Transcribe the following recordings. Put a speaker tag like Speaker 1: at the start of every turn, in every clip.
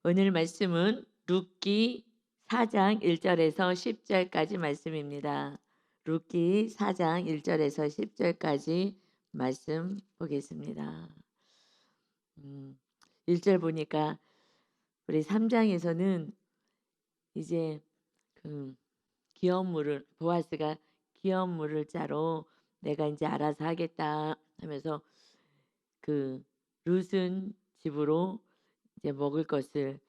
Speaker 1: 오늘 말씀은 룻기 4장 1절에서 10절까지 말씀입니다. 룻기 4장 1절에서 10절까지 말씀 보겠습니다. 1절 보니까 우리 3장에서는 이제 그 기업 물을 보아스가 기업 물을 자로 내가 이제 알아서 하겠다 하면서 그 룻은 집으로 이제 먹을 것을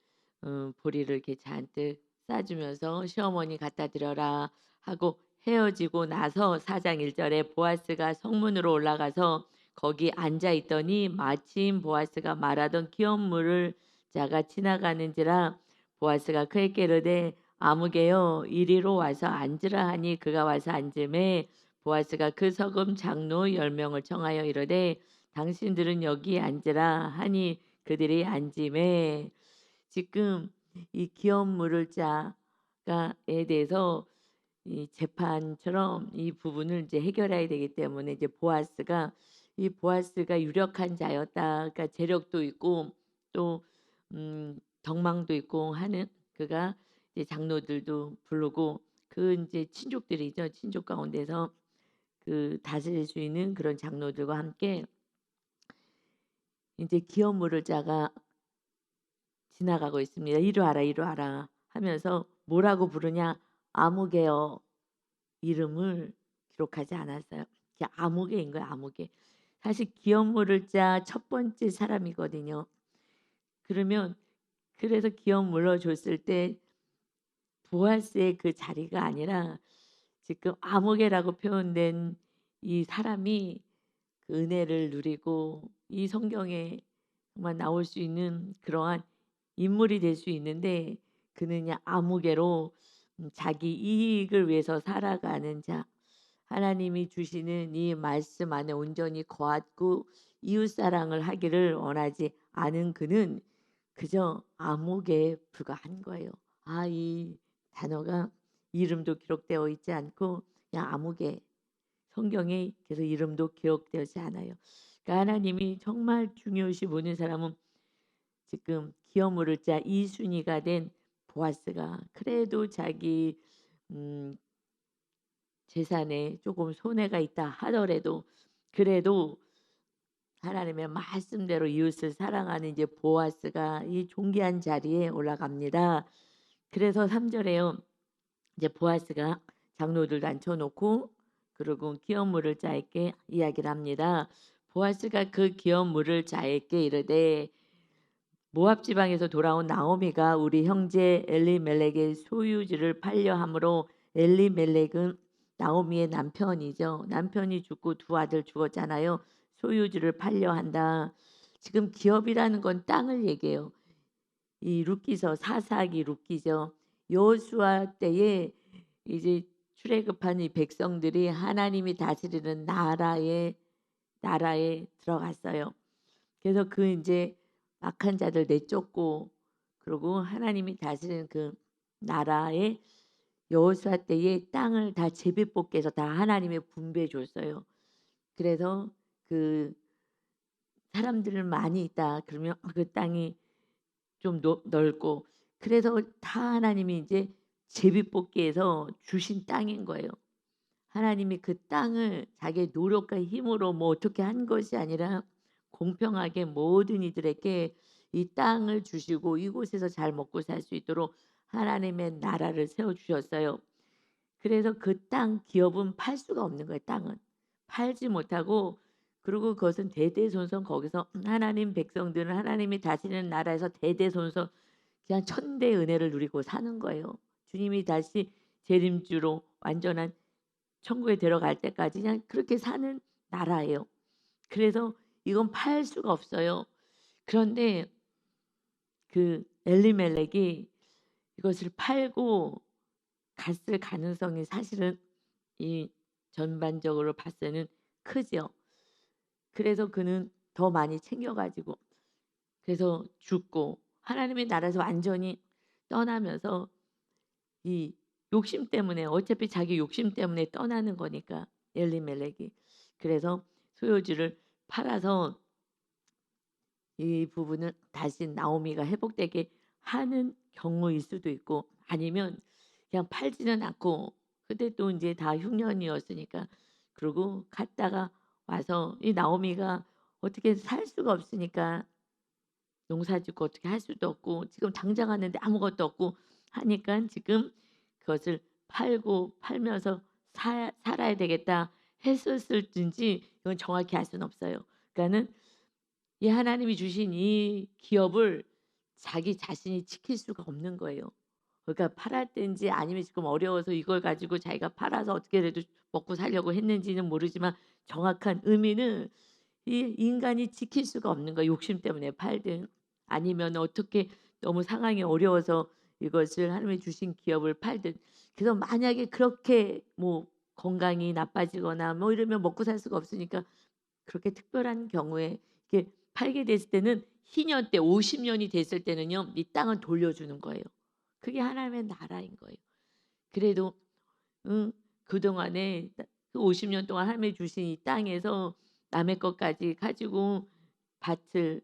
Speaker 1: 보리를 이렇게 잔뜩 싸주면서 시어머니 갖다 드려라 하고 헤어지고 나서 4장 1절에 보아스가 성문으로 올라가서 거기 앉아 있더니 마침 보아스가 말하던 기업 물을 자가 지나가는지라 보아스가 그에게 이르되 아무개여 이리로 와서 앉으라 하니 그가 와서 앉음에 보아스가 그 서금 장로 10명을 청하여 이르되 당신들은 여기 앉으라 하니 그들이 앉음에 지금 이 기업 물을 자가에 대해서 이 재판처럼 이 부분을 이제 해결해야 되기 때문에 이제 보아스가 유력한 자였다. 그러니까 재력도 있고 또 덕망도 있고 하는 그가 이제 장로들도 부르고 그 이제 친족들이죠. 친족 가운데서 그 다스릴 수 있는 그런 장로들과 함께 이제 기업 물을 자가 지나가고 있습니다. "이리 와라, 이리 와라." 하면서 뭐라고 부르냐? 아무개요. 이름을 기록하지 않았어요. 그냥 아무개인 거예요, 아무개. 사실 기업 물을 자 첫 번째 사람이거든요. 그러면 그래서 기업 물어줬을 때 보아스의 그 자리가 아니라 지금 아무개라고 표현된 이 사람이 그 은혜를 누리고 이 성경에 정말 나올 수 있는 그러한 인물이 될 수 있는데 그는 그냥 아무개로 자기 이익을 위해서 살아가는 자. 하나님이 주시는 이 말씀 안에 온전히 거하고 이웃 사랑을 하기를 원하지 않은 그는 그저 아무개에 불과한 거예요. 이 단어가 이름도 기록되어 있지 않고 그냥 아무개. 성경에 계속 이름도 기록되지 않아요. 그러니까 하나님이 정말 중요시 보는 사람은 지금 기업 물을 자 이순이가 된 보아스가 그래도 자기 음 재산에 조금 손해가 있다 하더라도 그래도 하나님의 말씀대로 이웃을 사랑하는 이제 보아스가 이 존귀한 자리에 올라갑니다. 그래서 3 절에요. 이제 보아스가 장로들도 앉혀 놓고 그리고 기업 물을 자에게 이야기를 합니다. 보아스가 그 기업 물을 자에게 이르되 모압 지방에서 돌아온 나오미가 우리 형제 엘리멜렉의 소유지를 팔려 함으로 엘리멜렉은 나오미의 남편이죠. 남편이 죽고 두 아들 죽었잖아요. 소유지를 팔려 한다. 지금 기업이라는 건 땅을 얘기해요. 이 룻기서 사사기 룻기죠. 여호수아 때에 이제 출애굽한 이 백성들이 하나님이 다스리는 나라에 들어갔어요. 그래서 그 이제 악한 자들 내쫓고 그리고 하나님이 다스리는 그 나라에 여호수아 때에 땅을 다 제비뽑기해서 다 하나님의 분배해 줬어요. 그래서 그 사람들 많이 있다 그러면 그 땅이 좀 넓고 그래서 다 하나님이 이제 제비뽑기해서 주신 땅인 거예요. 하나님이 그 땅을 자기의 노력과 힘으로 뭐 어떻게 한 것이 아니라 공평하게 모든 이들에게 이 땅을 주시고 이곳에서 잘 먹고 살 수 있도록 하나님의 나라를 세워 주셨어요. 그래서 그 땅 기업은 팔 수가 없는 거예요, 땅은. 팔지 못하고 그리고 그것은 대대손손 거기서 하나님 백성들은 하나님이 다스리는 나라에서 대대손손 그냥 천대의 은혜를 누리고 사는 거예요. 주님이 다시 재림주로 완전한 천국에 들어갈 때까지 그냥 그렇게 사는 나라예요. 그래서 이건 팔 수가 없어요. 그런데 그 엘리멜렉이 이것을 팔고 갔을 가능성이 사실은 이 전반적으로 봤을 때는 크죠. 그래서 그는 더 많이 챙겨 가지고 그래서 죽고 하나님의 나라에서 완전히 떠나면서 이 욕심 때문에 어차피 자기 욕심 때문에 떠나는 거니까 엘리멜렉이. 그래서 소유지를 팔아서 이 부분을 다시 나오미가 회복되게 하는 경우일 수도 있고 아니면 그냥 팔지는 않고 그때 또 이제 다 흉년이었으니까 그러고 갔다가 와서 이 나오미가 어떻게 살 수가 없으니까 농사 짓고 어떻게 할 수도 없고 지금 당장 하는데 아무것도 없고 하니까 지금 그것을 팔고 팔면서 사 살아야 되겠다 했었을진지 이건 정확히 알 수는 없어요. 그러니까는 이 하나님이 주신 이 기업을 자기 자신이 지킬 수가 없는 거예요. 그러니까 팔았든지 아니면 지금 어려워서 이걸 가지고 자기가 팔아서 어떻게라도 먹고 살려고 했는지는 모르지만 정확한 의미는 이 인간이 지킬 수가 없는 거예요. 욕심 때문에 팔든 아니면 어떻게 너무 상황이 어려워서 이것을 하나님이 주신 기업을 팔든. 그래서 만약에 그렇게 뭐 건강이 나빠지거나 뭐 이러면 먹고 살 수가 없으니까 그렇게 특별한 경우에 이렇게 팔게 됐을 때는 희년 때 50 년이 됐을 때는요. 이 땅은 돌려주는 거예요. 그게 하나님의 나라인 거예요. 그래도 그동안에 그 50년 동안 하나님이 주신 이 땅에서 남의 것까지 가지고 밭을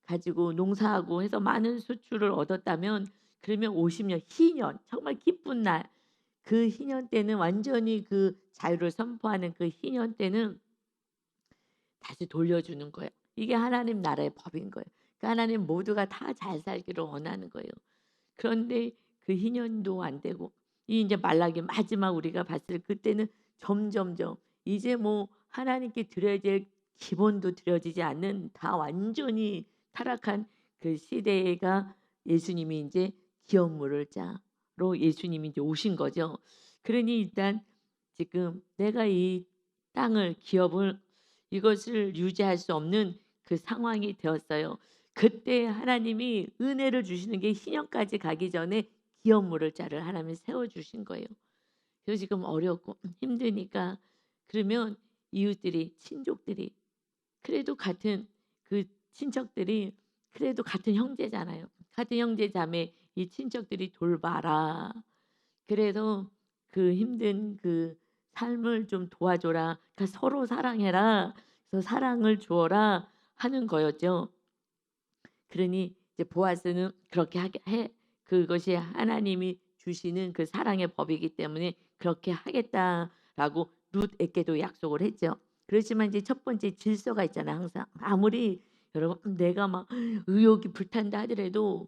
Speaker 1: 가지고 농사하고 해서 많은 수출을 얻었다면 그러면 50년 희년 정말 기쁜 날 그 희년 때는 완전히 그 자유를 선포하는 그 희년 때는 다시 돌려주는 거예요. 이게 하나님 나라의 법인 거예요. 그러니까 하나님 모두가 다 잘 살기를 원하는 거예요. 그런데 그 희년도 안 되고 이 이제 말라기 마지막 우리가 봤을 그때는 점점점 이제 뭐 하나님께 드려야 될 기본도 드려지지 않는 다 완전히 타락한 그 시대가 예수님이 이제 기업물을 자로 예수님이 이제 오신 거죠. 그러니 일단 지금 내가 이 땅을 기업을 이것을 유지할 수 없는 그 상황이 되었어요. 그때 하나님이 은혜를 주시는 게 희년까지 가기 전에 기업 물을 자를 하나님이 세워 주신 거예요. 그래서 지금 어렵고 힘드니까 그러면 이웃들이 친족들이 그래도 같은 그 친척들이 그래도 같은 형제잖아요. 같은 형제 자매 이 친척들이 돌봐라. 그래서 그 힘든 그 삶을 좀 도와줘라. 그러니까 서로 사랑해라. 그래서 사랑을 주어라 하는 거였죠. 그러니 이제 보아스는 그렇게 하게 해 그것이 하나님이 주시는 그 사랑의 법이기 때문에 그렇게 하겠다라고 룻에게도 약속을 했죠. 그렇지만 이제 첫 번째 질서가 있잖아요, 항상. 아무리 여러분 내가 막 의욕이 불탄다 하더라도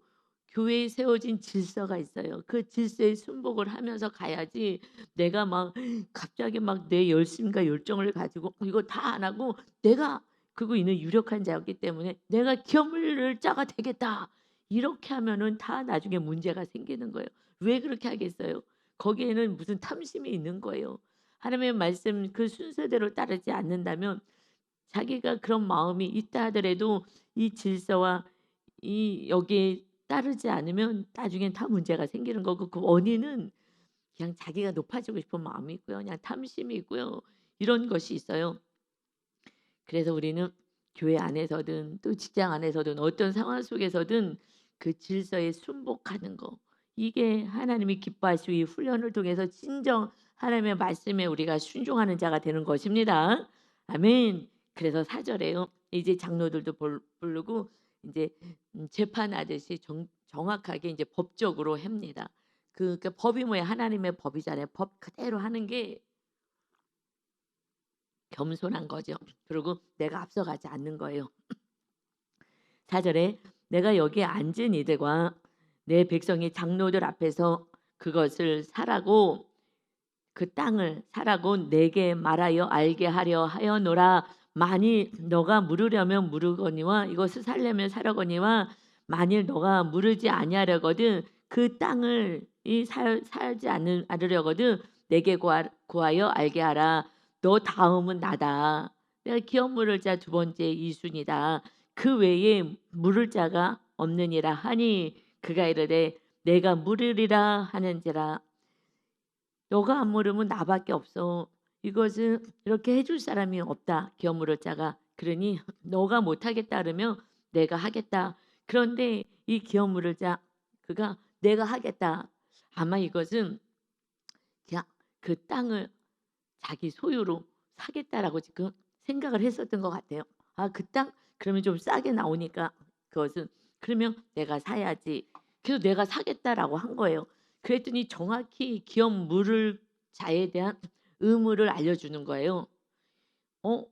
Speaker 1: 교회에 세워진 질서가 있어요. 그 질서에 순복을 하면서 가야지 내가 막 갑자기 막 내 열심과 열정을 가지고 이거 다 안 하고 내가 그리고 이는 유력한 자였기 때문에 '내가 기업을 자가 되겠다.' 이렇게 하면은 다 나중에 문제가 생기는 거예요. 왜 그렇게 하겠어요? 거기에는 무슨 탐심이 있는 거예요. 하나님의 말씀 그 순서대로 따르지 않는다면 자기가 그런 마음이 있다 하더라도 이 질서와 이 여기에 따르지 않으면 나중엔 다 문제가 생기는 거고 그 원인은 그냥 자기가 높아지고 싶은 마음이 있고요. 그냥 탐심이 있고요. 이런 것이 있어요. 그래서 우리는 교회 안에서든 또 직장 안에서든 어떤 상황 속에서든 그 질서에 순복하는 거 이게 하나님이 기뻐하시고 이 훈련을 통해서 진정 하나님의 말씀에 우리가 순종하는 자가 되는 것입니다. 아멘. 그래서 4절에요. 이제 장로들도 부르고 이제 재판하듯이 정확하게 이제 법적으로 합니다. 그 법이 뭐예요? 하나님의 법이잖아요. 법 그대로 하는 게 겸손한 거죠. 그리고 내가 앞서가지 않는 거예요. 4절에 내가 여기에 앉은 이들과 내 백성이 장로들 앞에서 그것을 사라고 그 땅을 사라고 내게 말하여 알게 하려 하여노라. 만일 너가 물으려면 물으거니와 이것을 살려면 사려거니와 만일 너가 물으지 아니하려거든 그 땅을 살지 않으려거든 내게 구하여 알게 하라. 너 다음은 나다. 내가 기업 물을 자 두 번째 이순이다. 그 외에 물을 자가 없느니라 하니 그가 이르되 내가 물으리라 하는지라. 너가 안 물으면 나밖에 없어. 이것은 이렇게 해줄 사람이 없다. 기업 물을 자가. 그러니 너가 못하겠다 그러면 내가 하겠다. 그런데 이 기업 물을 자 그가 내가 하겠다. 아마 이것은 그냥 그 땅을 자기 소유로 사겠다라고 지금 생각을 했었던 것 같아요. 아, 그 땅 그러면 좀 싸게 나오니까 그것은 그러면 내가 사야지. 그래서 "내가 사겠다."라고 한 거예요. 그랬더니 정확히 기업 물을 자에 대한 의무를 알려주는 거예요.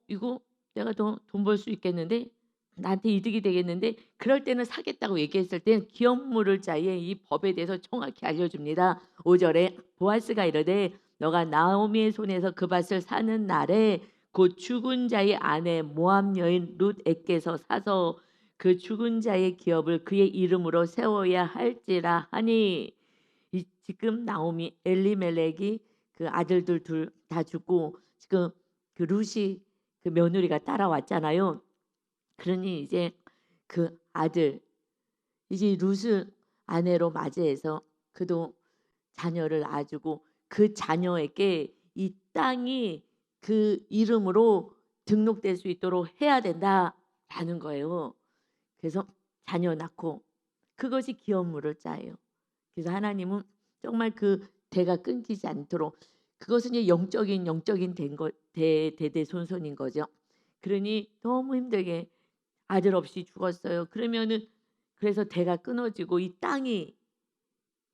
Speaker 1: 이거 내가 더 돈 벌 수 있겠는데? 나한테 이득이 되겠는데?" 그럴 때는 사겠다고 얘기했을 땐 기업 물을 자의 이 법에 대해서 정확히 알려줍니다. 5 절에 보아스가 이르되 "너가 나오미의 손에서 그 밭을 사는 날에 곧 죽은 자의 아내 모압 여인 룻에게서 사서 그 죽은 자의 기업을 그의 이름으로 세워야 할지라 하니." 이 지금 나오미 엘리멜렉이 그 아들들 둘 다 죽고 지금 그 룻이 그 며느리가 따라왔잖아요. 그러니 이제 그 아들 이제 룻을 아내로 맞이해서 그도 자녀를 낳아주고 그 자녀에게 이 땅이 그 이름으로 등록될 수 있도록 해야 된다라는 거예요. 그래서 자녀 낳고 그것이 기업 물을 자예요. 그래서 하나님은 정말 그 대가 끊기지 않도록 그것은 이제 영적인 된 거 대대손손인 거죠. 그러니 너무 힘들게 아들 없이 죽었어요. 그러면은 그래서 대가 끊어지고 이 땅이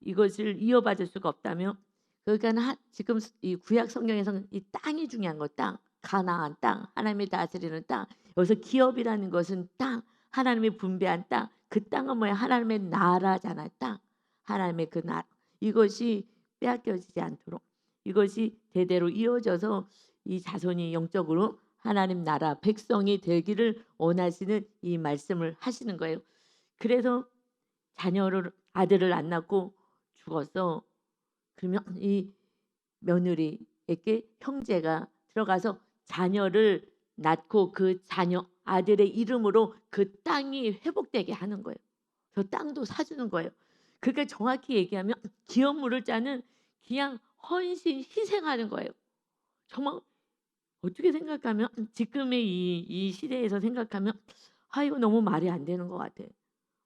Speaker 1: 이것을 이어받을 수가 없다면 그러니까는 지금 이 구약 성경에서는 이 땅이 중요한 거 땅. 가나안 땅, 하나님이 다스리는 땅. 여기서 기업이라는 것은 땅, 하나님이 분배한 땅. 그 땅은 뭐야? 하나님의 나라잖아요. 땅. 하나님의 그 나라. 이것이 빼앗겨지지 않도록 이것이 대대로 이어져서 이 자손이 영적으로 하나님 나라 백성이 되기를 원하시는 이 말씀을 하시는 거예요. 그래서 자녀를 아들을 안 낳고 죽었어. 그러면 이 며느리에게 형제가 들어가서 자녀를 낳고 그 자녀 아들의 이름으로 그 땅이 회복되게 하는 거예요. 저 땅도 사주는 거예요. 그러니까 정확히 얘기하면 기업 물을 자는 그냥 헌신 희생하는 거예요. 정말 어떻게 생각하면 지금의 이 시대에서 생각하면 이거 너무 말이 안 되는 것 같아.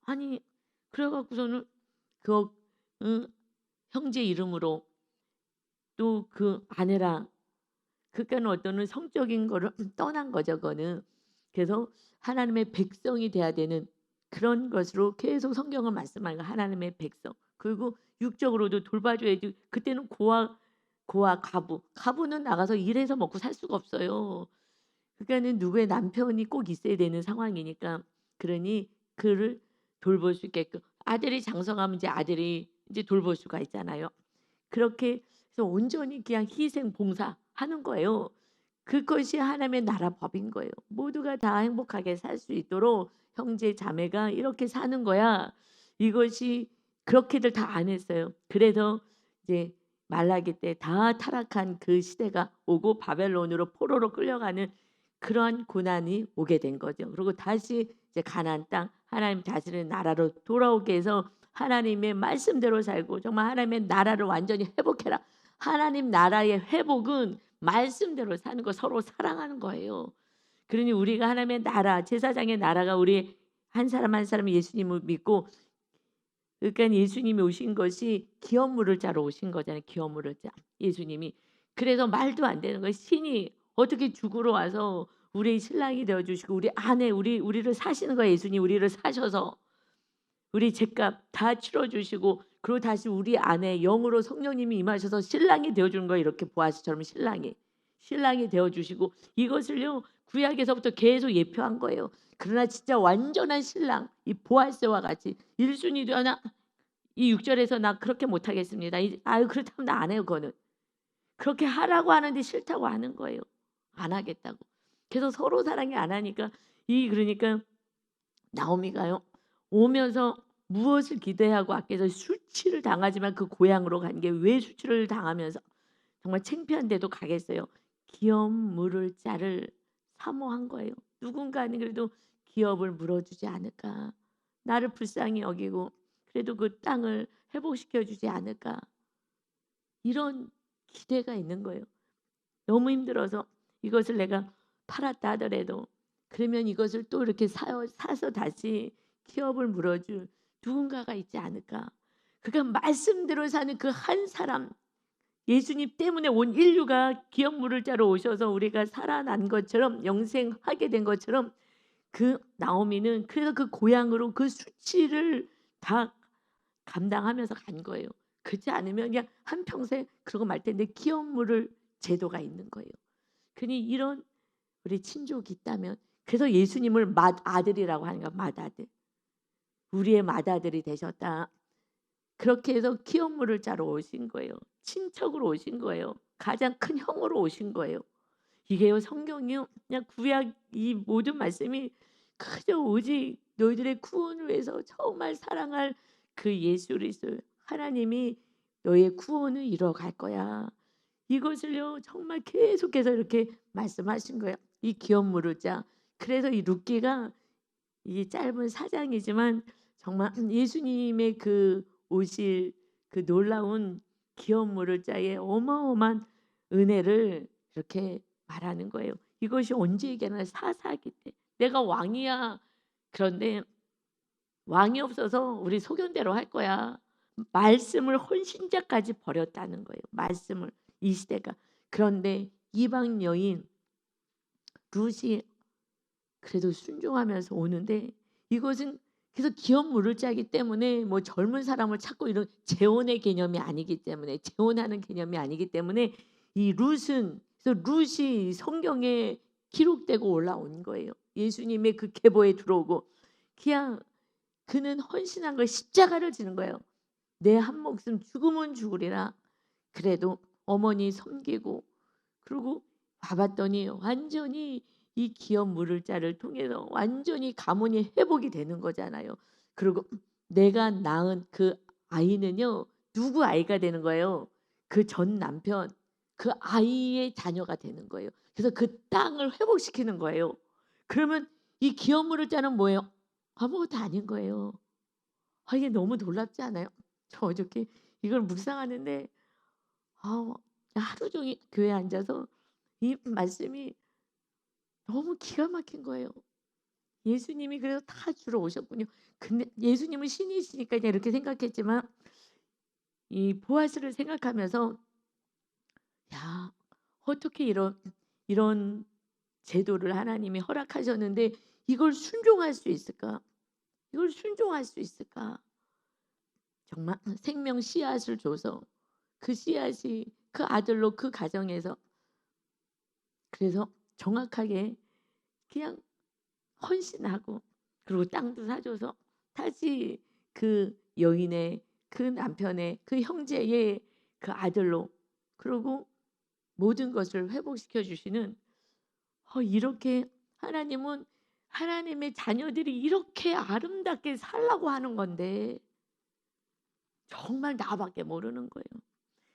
Speaker 1: 아니 그래 갖고서는 그 응, 형제 이름으로 또 그 아내랑 그러니까는 어떤 성적인 거를 떠난 거죠 그거는. 그래서 하나님의 백성이 돼야 되는 그런 것으로 계속 성경은 말씀하는 거예요. 하나님의 백성. 그리고 육적으로도 돌봐줘야지. 그때는 고아 가부는 나가서 일해서 먹고 살 수가 없어요. 그러니까는 누구의 남편이 꼭 있어야 되는 상황이니까. 그러니 그를 돌볼 수 있게끔 아들이 장성하면 이제 아들이 이제 돌볼 수가 있잖아요. 그렇게 해서 온전히 그냥 희생 봉사하는 거예요. 그것이 하나님의 나라 법인 거예요. 모두가 다 행복하게 살 수 있도록 형제 자매가 이렇게 사는 거야. 이것이 그렇게들 다 안 했어요. 그래서 이제 말라기 때 다 타락한 그 시대가 오고 바벨론으로 포로로 끌려가는 그러한 고난이 오게 된 거죠. 그리고 다시 이제 가나안 땅 하나님 다스리는 나라로 돌아오게 해서 하나님의 말씀대로 살고 정말 하나님의 나라를 완전히 회복해라. 하나님 나라의 회복은 말씀대로 사는 거 서로 사랑하는 거예요. 그러니 우리가 하나님의 나라 제사장의 나라가 우리 한 사람 한 사람이 예수님을 믿고 그러니까 예수님이 오신 것이 기업 물을 자로 오신 거잖아요. 기업 물을 자 예수님이. 그래서 말도 안 되는 거예요. 신이 어떻게 죽으러 와서 우리 신랑이 되어 주시고 우리 아내 우리를 사시는 거예요. 예수님 우리를 사셔서 우리 죄값 다 치러 주시고 그리고 다시 우리 안에 영으로 성령님이 임하셔서 신랑이 되어 주는 거예요. 이렇게 보아스처럼 신랑이 되어 주시고 이것을요 구약에서부터 계속 예표한 거예요. 그러나 진짜 완전한 신랑 이 보아스와 같이 1순위 되나 이 6절에서 나 그렇게 못 하겠습니다. 아유 그렇다면 나 안 해요. 그거는. 그렇게 하라고 하는데 싫다고 하는 거예요. 안 하겠다고. 그래서 서로 사랑이 안 하니까 그러니까 나오미가요. 오면서 무엇을 기대하고 아껴서 수치를 당하지만 그 고향으로 간 게 왜 수치를 당하면서 정말 창피한데도 가겠어요. 기업 물을 자를 사모한 거예요. 누군가는 그래도 기업을 물어주지 않을까. 나를 불쌍히 여기고 그래도 그 땅을 회복시켜 주지 않을까. 이런 기대가 있는 거예요. 너무 힘들어서 이것을 내가 팔았다 하더라도 그러면 이것을 또 이렇게 사서 다시 기업을 물어줄 누군가가 있지 않을까. 그러니까 말씀대로 사는 그 한 사람 예수님 때문에 온 인류가 기업 물을 자로 오셔서 우리가 살아난 것처럼 영생하게 된 것처럼 그 나오미는 그래서 그 고향으로 그 수치를 다 감당하면서 간 거예요. 그렇지 않으면 그냥 한평생 그러고 말 텐데 기업 물을 제도가 있는 거예요. 그니 이런 우리 친족이 있다면 그래서 예수님을 맏아들이라고 하는 거야. 맏아들. 우리의 맏아들이 되셨다. 그렇게 해서 기업 물을 짜러 오신 거예요. 친척으로 오신 거예요. 가장 큰 형으로 오신 거예요. 이게요 성경이요 그냥 구약 이 모든 말씀이 그저 오직 너희들의 구원을 위해서 정말 사랑할 그 예수 그리스도 하나님이 너의 구원을 이뤄갈 거야. 이것을요 정말 계속해서 이렇게 말씀하신 거예요. 이 기업 무르자. 그래서 이 룻기가 이 짧은 사장이지만 정말 예수님의 그 오실 그 놀라운 기업 무르자의 어마어마한 은혜를 이렇게 말하는 거예요. 이것이 언제 얘기하나 사사기 때. 내가 왕이야. 그런데 왕이 없어서 우리 소견대로 할 거야. 말씀을 혼신자까지 버렸다는 거예요. 말씀을 이 시대가. 그런데 이방 여인 룻이 그래도 순종하면서 오는데 이것은 그래서 기업 물을 짜기 때문에 뭐 젊은 사람을 찾고 이런 재혼의 개념이 아니기 때문에 재혼하는 개념이 아니기 때문에 이 룻은 그래서 룻이 성경에 기록되고 올라온 거예요. 예수님의 그 계보에 들어오고 그냥 그는 헌신한 걸 십자가를 지는 거예요. 내 한 목숨 죽으면 죽으리라. 그래도 어머니 섬기고 그리고 봐봤더니 완전히 이 기업 물을 자를 통해서 완전히 가문이 회복이 되는 거잖아요. 그리고 내가 낳은 그 아이는요 누구 아이가 되는 거예요? 그 전 남편 그 아이의 자녀가 되는 거예요. 그래서 그 땅을 회복시키는 거예요. 그러면 이 기업 물을 자는 뭐예요? 아무것도 아닌 거예요. 이게 너무 놀랍지 않아요? 저 어저께 이걸 묵상하는데 아 하루 종일 교회에 앉아서 이 말씀이 너무 기가 막힌 거예요. 예수님이 그래서 다 주러 오셨군요. 근데 예수님은 신이시니까 그냥 이렇게 생각했지만 이 보아스를 생각하면서 '야 어떻게 이런 제도를 하나님이 허락하셨는데 이걸 순종할 수 있을까? 이걸 순종할 수 있을까?' 정말 생명 씨앗을 줘서 그 씨앗이 그 아들로 그 가정에서 그래서 정확하게 그냥 헌신하고 그리고 땅도 사줘서 다시 그 여인의 그 남편의 그 형제의 그 아들로 그리고 모든 것을 회복시켜 주시는 이렇게 하나님은 하나님의 자녀들이 이렇게 아름답게 살라고 하는 건데 정말 나밖에 모르는 거예요.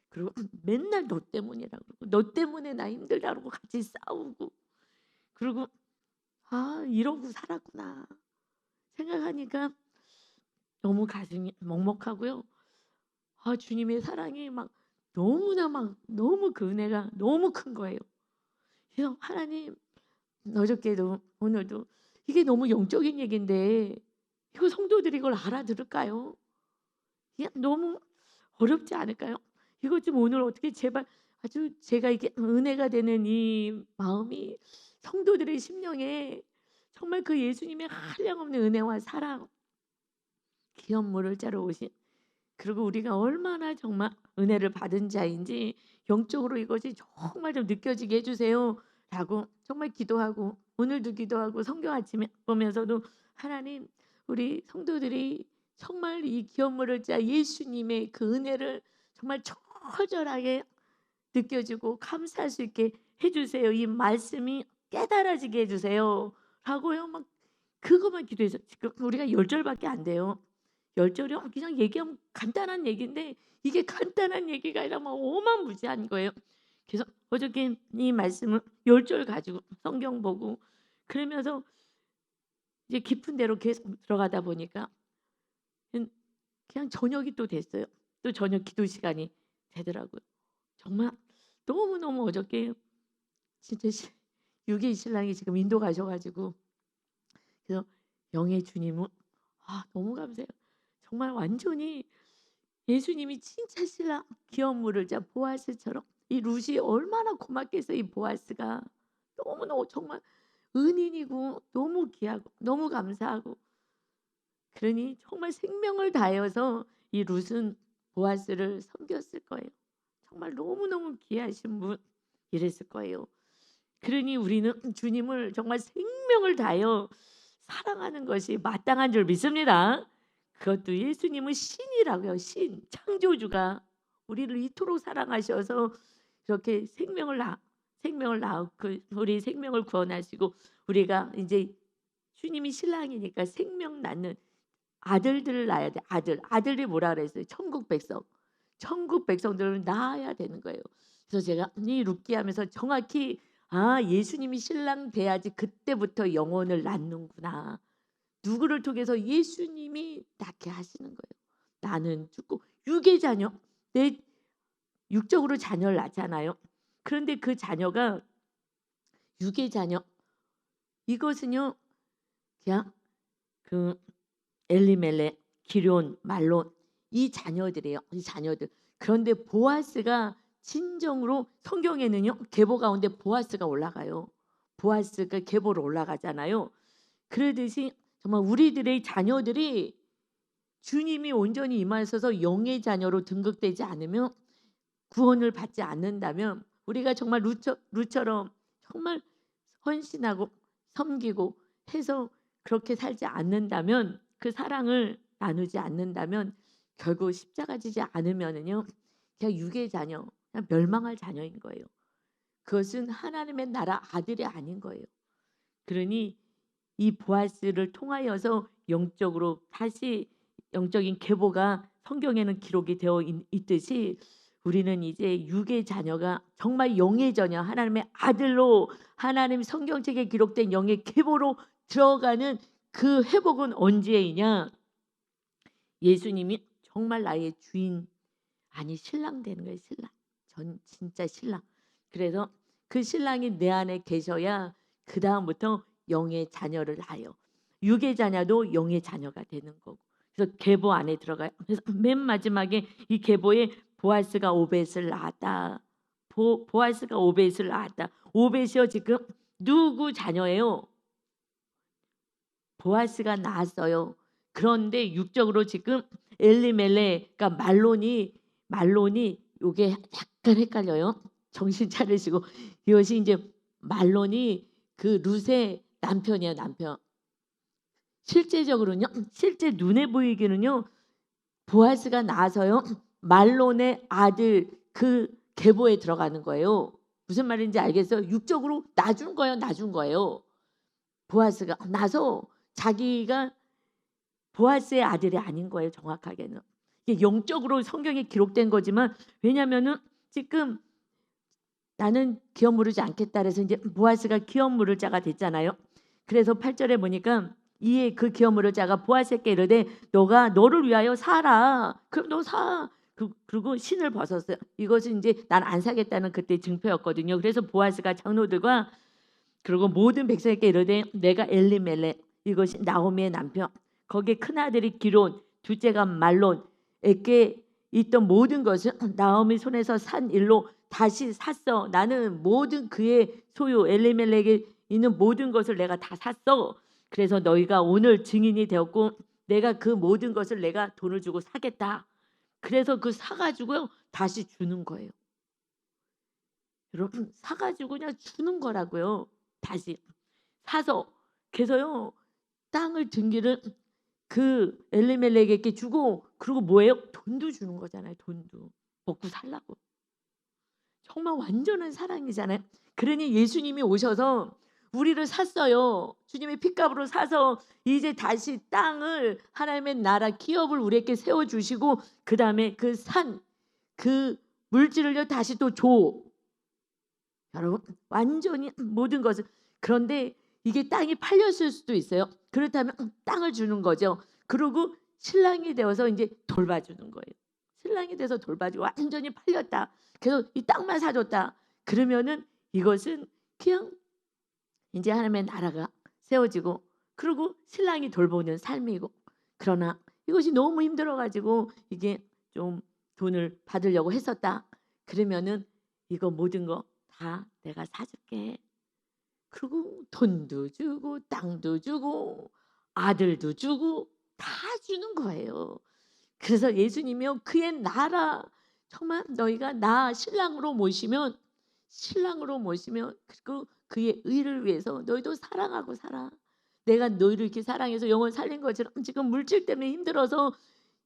Speaker 1: 그리고 맨날 너 때문이라고 그러고 너 때문에 나 힘들다고 같이 싸우고 그리고 '아 이러고 살았구나.' 생각하니까 너무 가슴이 먹먹하고요. 주님의 사랑이 막 너무나 막 너무 그 은혜가 너무 큰 거예요. 그래서 하나님 어저께도 오늘도 이게 너무 영적인 얘기인데 이거 성도들이 이걸 알아들을까요? 이게 너무 어렵지 않을까요? 이것 좀 오늘 어떻게 제발 아주 제가 이게 은혜가 되는 이 마음이 성도들의 심령에 정말 그 예수님의 한량없는 은혜와 사랑 기업 물을 자러 오신 그리고 우리가 얼마나 정말 은혜를 받은 자인지 영적으로 이것이 정말 좀 느껴지게 해 주세요라고 정말 기도하고 오늘도 기도하고 성경 아침에 보면서도 하나님 우리 성도들이 정말 이 기업 물을 자 예수님의 그 은혜를 정말 처절하게 느껴지고 감사할 수 있게 해 주세요. 이 말씀이 깨달아지게 해 주세요라고요. 막 그것만 기도해서 지금 우리가 10절밖에 안 돼요. 10절이요? 그냥 얘기하면 간단한 얘기인데 이게 간단한 얘기가 아니라 막 어마무지한 거예요. 그래서 어저께 이 말씀을 10절 가지고 성경 보고 그러면서 이제 깊은 데로 계속 들어가다 보니까 그냥 저녁이 또 됐어요. 또 저녁 기도 시간이 되더라고요. 정말 너무너무 어저께 진짜 유기 신랑이 지금 인도 가셔 가지고 그래서 영의 주님은 너무 감사해요. 정말 완전히 예수님이 진짜 신랑 기업 물을 자 보아스처럼 이 룻이 얼마나 고맙겠어요. 이 보아스가 너무너무 정말 은인이고 너무 귀하고 너무 감사하고 그러니 정말 생명을 다해서 이 룻은 보아스를 섬겼을 거예요. 정말 너무너무 귀하신 분 이랬을 거예요. 그러니 우리는 주님을 정말 생명을 다하여 사랑하는 것이 마땅한 줄 믿습니다. 그것도 예수님은 신이라고요. 신, 창조주가 우리를 이토록 사랑하셔서 이렇게 생명을 낳고 우리 생명을 구원하시고 우리가 이제 주님이 신랑이니까 생명 낳는 아들들을 낳아야 돼. 아들이 뭐라 그랬어요? 천국 백성. 천국 백성들을 낳아야 되는 거예요. 그래서 제가 이 룻기하면서 정확히 예수님이 신랑 돼야지 그때부터 영혼을 낳는구나. 누구를 통해서 예수님이 낳게 하시는 거예요. 나는 죽고 육의 자녀, 내 육적으로 자녀를 낳잖아요. 그런데 그 자녀가 육의 자녀, 이것은요 그냥 그 엘리멜렉, 기럨, 말론 이 자녀들이에요. 이 자녀들. 그런데 보아스가 진정으로 성경에는요 계보 가운데 보아스가 올라가요. 보아스가 계보로 올라가잖아요. 그러듯이 정말 우리들의 자녀들이 주님이 온전히 임하셔서 영의 자녀로 등극되지 않으면 구원을 받지 않는다면 우리가 정말 룻처럼 정말 헌신하고 섬기고 해서 그렇게 살지 않는다면 그 사랑을 나누지 않는다면 결국 십자가 지지 않으면은요 그냥 육의 자녀, 그냥 멸망할 자녀인 거예요. 그것은 하나님의 나라 아들이 아닌 거예요. 그러니 이 보아스를 통하여서 영적으로 다시 영적인 계보가 성경에는 기록이 되어 있듯이 우리는 이제 육의 자녀가 정말 영의 자녀 하나님의 아들로 하나님 성경책에 기록된 영의 계보로 들어가는 그 회복은 언제이냐? 예수님이 정말 나의 주인 아니 신랑 되는 거예요. 신랑. 전 진짜 신랑. 그래서 그 신랑이 내 안에 계셔야 그 다음부터 영의 자녀를 낳아요. 육의 자녀도 영의 자녀가 되는 거고. 그래서 계보 안에 들어가요. 그래서 맨 마지막에 이 계보에 보아스가 오벳을 낳았다. 보아스가 오벳을 낳았다. 오벳이요 지금 누구 자녀예요? 보아스가 낳았어요. 그런데 육적으로 지금 엘리멜렉, 그러니까 말론이 요게 약간 헷갈려요. 정신 차리시고 이것이 이제 말론이 그 룻의 남편이에요. 남편. 실제적으로는요. 실제 눈에 보이기는요. 보아스가 낳아서요. 말론의 아들 그 계보에 들어가는 거예요. 무슨 말인지 알겠어요? 육적으로 낳아준 거예요. 낳아준 거예요. 보아스가 나서 자기가 보아스의 아들이 아닌 거예요. 정확하게는 이게 영적으로 성경에 기록된 거지만 왜냐하면은 지금 나는 기업 물으지 않겠다 그래서 이제 보아스가 기업 물을 자가 됐잖아요. 그래서 8절에 보니까 이에 그 기업 물을 자가 보아스에게 이르되 너가 너를 위하여 사라. 그럼 너 사. 그리고 신을 벗었어요. 이것은 이제 난 안 사겠다는 그때 증표였거든요. 그래서 보아스가 장로들과 그리고 모든 백성에게 이르되 내가 엘리멜렉 이것이 나오미의 남편 거기에 큰아들이 기론 둘째가 말론에게 있던 모든 것을 나오미 손에서 산 일로 다시 샀어. 나는 모든 그의 소유 엘리멜렉에 있는 모든 것을 내가 다 샀어. 그래서 너희가 오늘 증인이 되었고 내가 그 모든 것을 내가 돈을 주고 사겠다. 그래서 그 사가지고요 다시 주는 거예요. 여러분 사가지고 그냥 주는 거라고요. 다시 사서 그래서요 땅을 등기를 그 엘리멜렉에게 주고 그리고 뭐예요? 돈도 주는 거잖아요. 돈도 먹고 살라고. 정말 완전한 사랑이잖아요. 그러니 예수님이 오셔서 우리를 샀어요. 주님의 핏값으로 사서 이제 다시 땅을 하나님의 나라 기업을 우리에게 세워주시고 그 다음에 그 산 그 물질을요 다시 또 줘. 여러분 완전히 모든 것을 그런데 이게 땅이 팔렸을 수도 있어요. 그렇다면 땅을 주는 거죠. 그리고 신랑이 되어서 이제 돌봐주는 거예요. 신랑이 돼서 돌봐주고 완전히 팔렸다. 그래서 이 땅만 사줬다. 그러면은 이것은 그냥 이제 하나님의 나라가 세워지고 그리고 신랑이 돌보는 삶이고 그러나 이것이 너무 힘들어가지고 이게 좀 돈을 받으려고 했었다. 그러면은 이거 모든 거 다 내가 사줄게. 그리고 돈도 주고 땅도 주고 아들도 주고 다 주는 거예요. 그래서 예수님이요 그의 나라 정말 너희가 나 신랑으로 모시면 그리고 그의 의를 위해서 너희도 사랑하고 살아. 내가 너희를 이렇게 사랑해서 영혼 살린 것처럼 지금 물질 때문에 힘들어서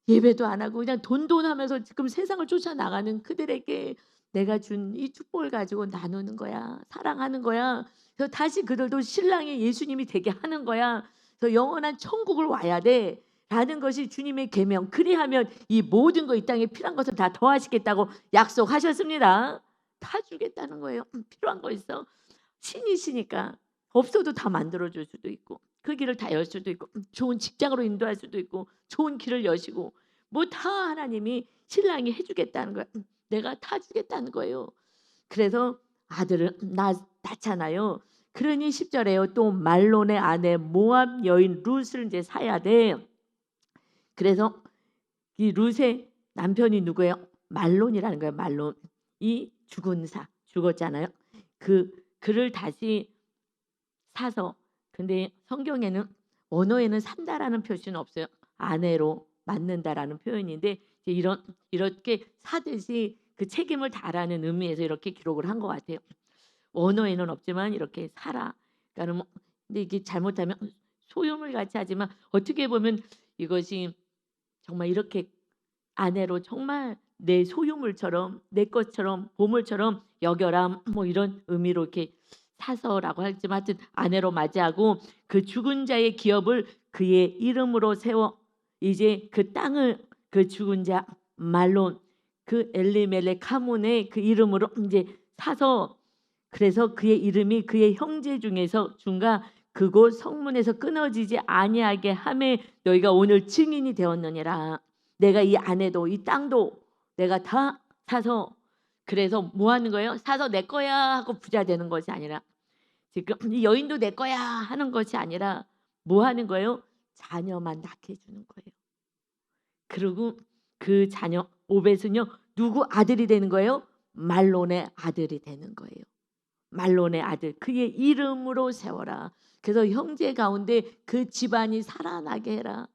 Speaker 1: 예배도 안 하고 그냥 돈하면서 지금 세상을 쫓아나가는 그들에게 내가 준 이 축복을 가지고 나누는 거야. 사랑하는 거야. 그래서 다시 그들도 신랑이 예수님이 되게 하는 거야. 그래서 영원한 천국을 와야 돼. 라는 것이 주님의 계명. 그리하면 이 모든 거 이 땅에 필요한 것을 다 더하시겠다고 약속하셨습니다. 다 주겠다는 거예요. 필요한 거 있어. 신이시니까 없어도 다 만들어 줄 수도 있고 그 길을 다 열 수도 있고 좋은 직장으로 인도할 수도 있고 좋은 길을 여시고 뭐 다 하나님이 신랑이 해주겠다는 거야. 내가 다 주겠다는 거예요. 그래서 아들을 낳잖아요. 그러니 10절에요. 또 말론의 아내 모압 여인 룻을 이제 사야 돼. 그래서 이 룻의 남편이 누구예요? 말론이라는 거예요. 말론. 이 죽은 사 죽었잖아요. 그를 다시 사서 근데 성경에는 언어에는 산다라는 표시는 없어요. 아내로 맞는다라는 표현인데 이렇게 사듯이 그 책임을 다하는 의미에서 이렇게 기록을 한 것 같아요. 언어에는 없지만 이렇게 살아. 그러니까 뭐 근데 이게 잘못하면 소유물 같이 하지만 어떻게 보면 이것이 정말 이렇게 아내로 정말 내 소유물처럼 내 것처럼 보물처럼 여겨라 뭐 이런 의미로 이렇게 사서라고 하지만 하여튼 아내로 맞이하고 그 죽은 자의 기업을 그의 이름으로 세워 이제 그 땅을 그 죽은 자 말론 그 엘리멜렉 가문의 그 이름으로 이제 사서 그래서 그의 이름이 그의 형제 중에서 중가 그곳 성문에서 끊어지지 아니하게 함에 너희가 오늘 증인이 되었느니라. 내가 이 아내도 이 땅도 내가 다 사서 그래서 뭐 하는 거예요? 사서 내 거야 하고 부자 되는 것이 아니라 지금 이 여인도 내 거야 하는 것이 아니라 뭐 하는 거예요? 자녀만 낳게 해주는 거예요. 그리고 그 자녀 오벳은요 누구 아들이 되는 거예요? 말론의 아들이 되는 거예요. 말론의 아들 그의 이름으로 세워라. 그래서 형제 가운데 그 집안이 살아나게 해라.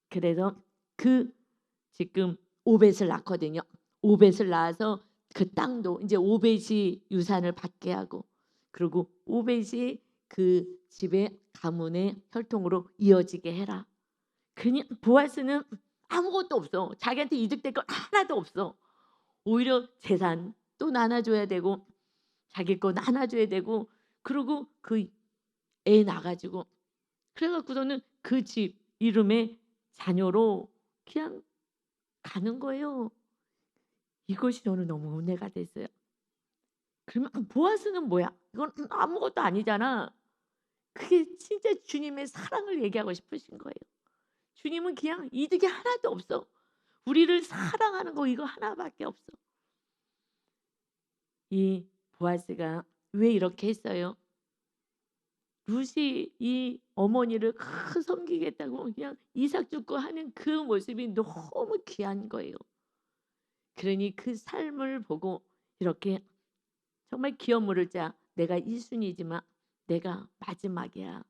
Speaker 1: 그래서 그 지금 오벳을 낳거든요. 오벳을 낳아서 그 땅도 이제 오벳이 유산을 받게 하고 그리고 오벳이 그 집의 가문의 혈통으로 이어지게 해라. 그냥 보아스는 아무것도 없어. 자기한테 이득될 거 하나도 없어. 오히려 재산 또 나눠줘야 되고 자기 거 나눠줘야 되고 그리고 그 애 낳아가지고 그래갖고서는 그 집 이름의 자녀로 그냥 가는 거예요. 이것이 저는 너무 은혜가 됐어요. 그러면 보아스는 뭐야? 이건 아무것도 아니잖아. 그게 진짜 주님의 사랑을 얘기하고 싶으신 거예요. 주님은 그냥 이득이 하나도 없어. 우리를 사랑하는 거 이거 하나밖에 없어. 이 보아스가 왜 이렇게 했어요? 룻이 이 어머니를 섬기겠다고 그냥 이삭 죽고 하는 그 모습이 너무 귀한 거예요. 그러니 그 삶을 보고 이렇게 정말 기업 물을 자 내가 1순위지만 내가 마지막이야.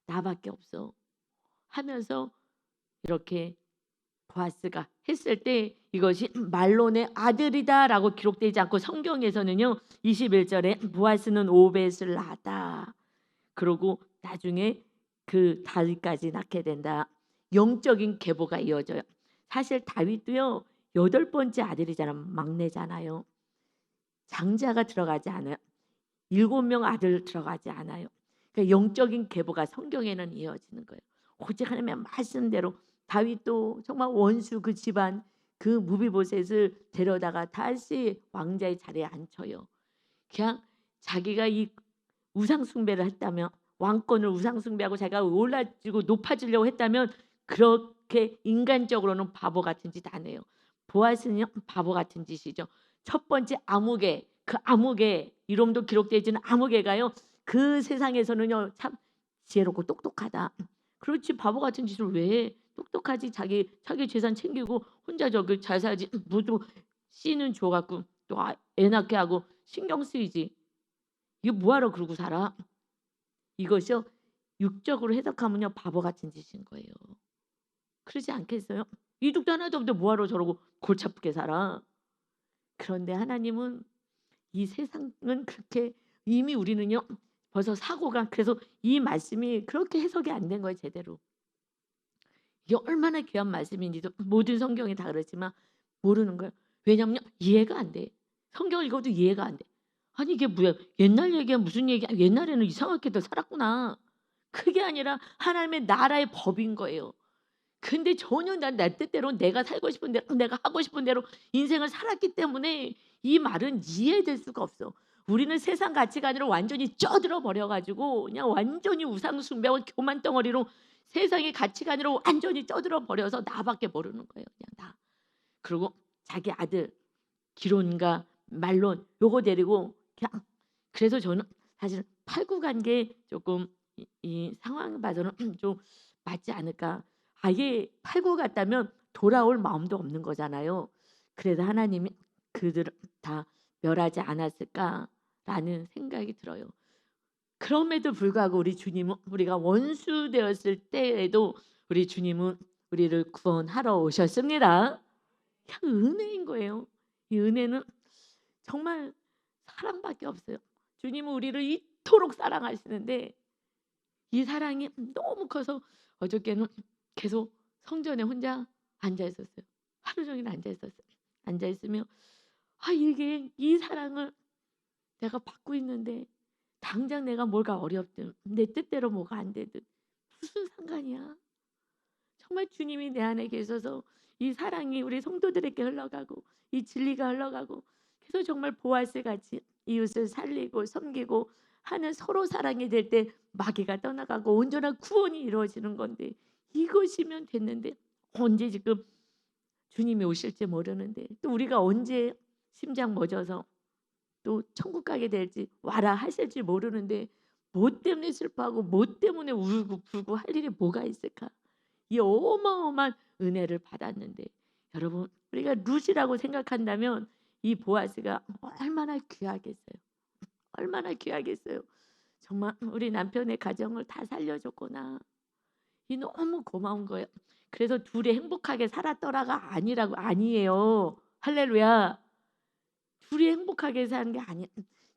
Speaker 1: 나밖에 없어. 하면서 이렇게 보아스가 했을 때 이것이 말론의 아들이다라고 기록되지 않고 성경에서는요 21절에 보아스는 오벳을 낳았다. 그러고 나중에 그 다윗까지 낳게 된다. 영적인 계보가 이어져요. 사실 다윗도요 8번째 아들이잖아. 막내잖아요. 장자가 들어가지 않아요. 7명 아들 들어가지 않아요. 그러니까 영적인 계보가 성경에는 이어지는 거예요. 오직 하나님의 말씀대로 다윗도 정말 원수 그 집안 그 무비보셋을 데려다가 다시 왕자의 자리에 앉혀요. 그냥 자기가 이 우상 숭배를 했다면 왕권을 우상 숭배하고 자기가 올라지고 높아지려고 했다면 그렇게 인간적으로는 바보 같은 짓 안 해요. 보아스는 바보 같은 짓이죠. 첫 번째 아무개 그 아무개 이름도 기록되지는 아무개가요. 그 세상에서는요 참 지혜롭고 똑똑하다. 그렇지 바보 같은 짓을 왜 해? 똑똑하지 자기 재산 챙기고 혼자 저기 잘 살지 뭐도 씨는 줘갖고 또 애 낳게 하고 신경 쓰이지. 이거 뭐하러 그러고 살아? 이것이요 육적으로 해석하면요 바보 같은 짓인 거예요. 그러지 않겠어요? 이득도 하나도 없는데 뭐하러 저러고 골치 아프게 살아. 그런데 하나님은 이 세상은 그렇게 이미 우리는요 벌써 사고가 그래서 이 말씀이 그렇게 해석이 안 된 거예요 제대로. 이게 얼마나 귀한 말씀인지도 모든 성경이 다 그렇지만 모르는 거예요. 왜냐면 이해가 안 돼. 성경을 읽어도 이해가 안 돼. 아니 이게 뭐야 옛날 얘기야 무슨 얘기야 옛날에는 이상하게도 살았구나. 그게 아니라 하나님의 나라의 법인 거예요. 근데 전혀 난 내 뜻대로 내가 살고 싶은 대로 내가 하고 싶은 대로 인생을 살았기 때문에 이 말은 이해될 수가 없어. 우리는 세상 가치관으로 완전히 쪄들어 버려 가지고 그냥 완전히 우상 숭배와 교만 덩어리로 세상의 가치관으로 완전히 쪄들어 버려서 나밖에 모르는 거예요. 그냥 나. 그리고 자기 아들 기론과 말론 요거 데리고 그냥 그래서 저는 사실 팔구 간 게 조금 이 상황 봐서는 좀 맞지 않을까. 아예 팔고 갔다면 돌아올 마음도 없는 거잖아요. 그래서 하나님이 그들을 다 멸하지 않았을까라는 생각이 들어요. 그럼에도 불구하고 우리 주님은 우리가 원수 되었을 때에도 우리 주님은 우리를 구원하러 오셨습니다. 그냥 은혜인 거예요. 이 은혜는 정말 사랑밖에 없어요. 주님은 우리를 이토록 사랑하시는데 이 사랑이 너무 커서 어저께는 계속 성전에 혼자 앉아 있었어요. 하루 종일 앉아 있었어요. 앉아 있으며 이게 이 사랑을 내가 받고 있는데 당장 내가 뭐가 어렵든 내 뜻대로 뭐가 안 되든 무슨 상관이야. 정말 주님이 내 안에 계셔서 이 사랑이 우리 성도들에게 흘러가고 이 진리가 흘러가고 그래서 정말 보아스 같이 이웃을 살리고 섬기고 하는 서로 사랑이 될 때 마귀가 떠나가고 온전한 구원이 이루어지는 건데 이것이면 됐는데 언제 지금 주님이 오실지 모르는데 또 우리가 언제 심장 멎어서 또 천국 가게 될지 와라 하실지 모르는데 뭐 때문에 슬퍼하고 뭐 때문에 울고 불고 할 일이 뭐가 있을까? 이 어마어마한 은혜를 받았는데 여러분 우리가 룻이라고 생각한다면 이 보아스가 얼마나 귀하겠어요. 얼마나 귀하겠어요. 정말 우리 남편의 가정을 다 살려줬구나. 이 너무 고마운 거예요. 그래서 둘이 행복하게 살았더라가 아니에요. 할렐루야. 둘이 행복하게 사는 게 아니야.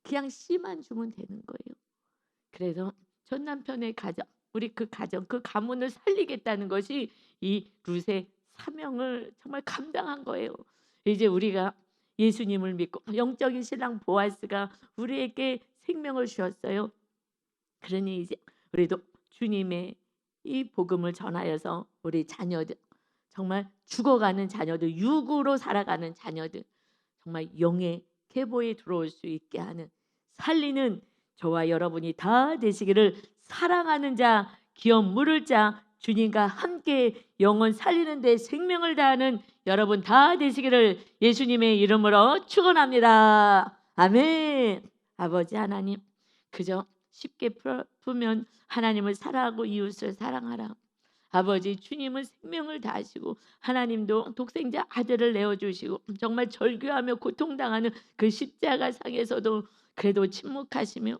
Speaker 1: 그냥 씨만 주면 되는 거예요. 그래서 전 남편의 가정, 우리 그 가정, 그 가문을 살리겠다는 것이 이 룻의 사명을 정말 감당한 거예요. 이제 우리가 예수님을 믿고 영적인 신랑 보아스가 우리에게 생명을 주었어요. 그러니 이제 우리도 주님의 이 복음을 전하여서 우리 자녀들 정말 죽어가는 자녀들 육으로 살아가는 자녀들 정말 영의 계보에 들어올 수 있게 하는 살리는 저와 여러분이 다 되시기를 사랑하는 자 기업 물을 자 주님과 함께 영혼 살리는 데 생명을 다하는 여러분 다 되시기를 예수님의 이름으로 축원합니다. 아멘. 아버지 하나님 그저 쉽게 풀면 하나님을 사랑하고 이웃을 사랑하라. 아버지 주님은 생명을 다하시고 하나님도 독생자 아들을 내어주시고 정말 절규하며 고통당하는 그 십자가상에서도 그래도 침묵하시며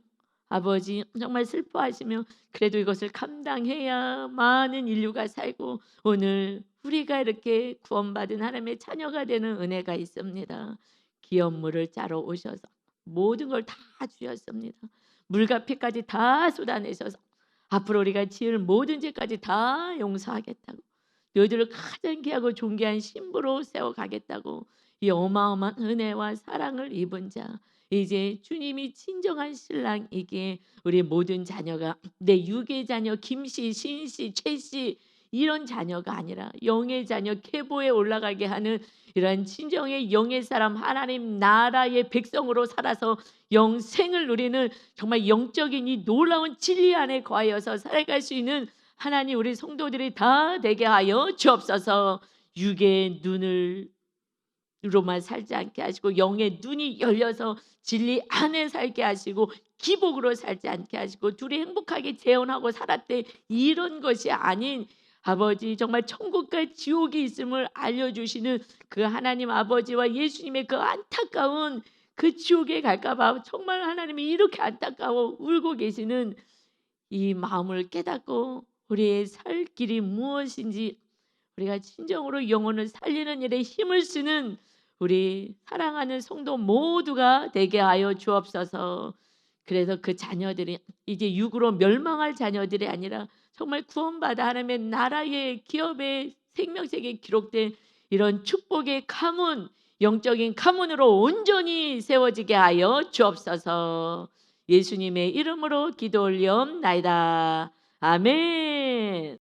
Speaker 1: 아버지 정말 슬퍼하시며 그래도 이것을 감당해야 많은 인류가 살고 오늘 우리가 이렇게 구원받은 하나님의 자녀가 되는 은혜가 있습니다. 기업 물을 짜러 오셔서 모든 걸 다 주셨습니다. 물과 피까지 다 쏟아내셔서 앞으로 우리가 지을 모든 죄까지 다 용서하겠다고 너희들을 가장 귀하고 존귀한 신부로 세워가겠다고 이 어마어마한 은혜와 사랑을 입은 자 이제 주님이 진정한 신랑이기에 우리 모든 자녀가 내 육의 자녀 김씨, 신씨, 최씨 이런 자녀가 아니라 영의 자녀 계보에 올라가게 하는 이러한 진정의 영의 사람 하나님 나라의 백성으로 살아서 영생을 누리는 정말 영적인 이 놀라운 진리 안에 거하여서 살아갈 수 있는 하나님 우리 성도들이 다 되게 하여 주옵소서. 육의 눈을 로만 살지 않게 하시고 영의 눈이 열려서 진리 안에 살게 하시고 기복으로 살지 않게 하시고 둘이 행복하게 재혼하고 살았대 이런 것이 아닌 아버지 정말 천국과 지옥이 있음을 알려주시는 그 하나님 아버지와 예수님의 그 안타까운 그 지옥에 갈까봐 정말 하나님이 이렇게 안타까워 울고 계시는 이 마음을 깨닫고 우리의 살 길이 무엇인지 우리가 진정으로 영혼을 살리는 일에 힘을 쓰는 우리 사랑하는 성도 모두가 되게 하여 주옵소서. 그래서 그 자녀들이 이제 육으로 멸망할 자녀들이 아니라 정말 구원받아 하나님의 나라의 기업의 생명책에 기록된 이런 축복의 가문, 영적인 가문으로 온전히 세워지게 하여 주옵소서. 예수님의 이름으로 기도 올리옵나이다. 아멘.